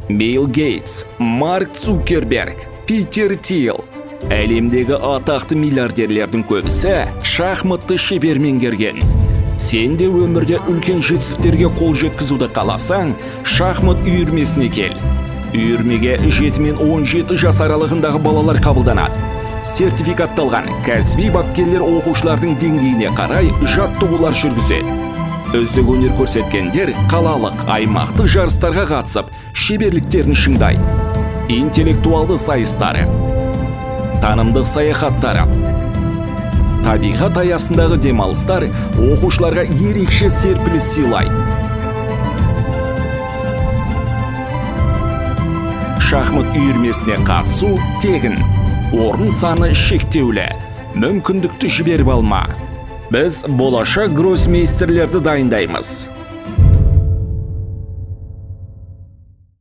Билл Гейтс, Марк Цукерберг, Питер Тил. Әлемдегі атақты миллиардерлердің көбісі шахматты шебер меңгерген. Сен де өмірде үлкен жетістіктерге қол жеткізуді қаласаң, шахмат үйірмесіне кел. Үйірмеге 7 мен 17 жас аралығындағы балалар қабылданады. Сертификатталған кәсіби бапкерлер оқушылардың деңгейіне қарай жаттығулар жүргізеді. Үздік өнер көрсеткендер қалалық, аймақтық жарыстарға қатысып, шеберліктерін шыңдайды. Интеллектуалды сайыстары, танымдық саяхаттары, табиғат аясындағы демалыстар оқушыларға ерекше серпіліс сыйлайды. Шахмат үйірмесіне қатысу тегін. Орын саны шектеулі. Мүмкіндікті жіберіп алма. Біз болашақ гроссмейстерлерді дайындаймыз.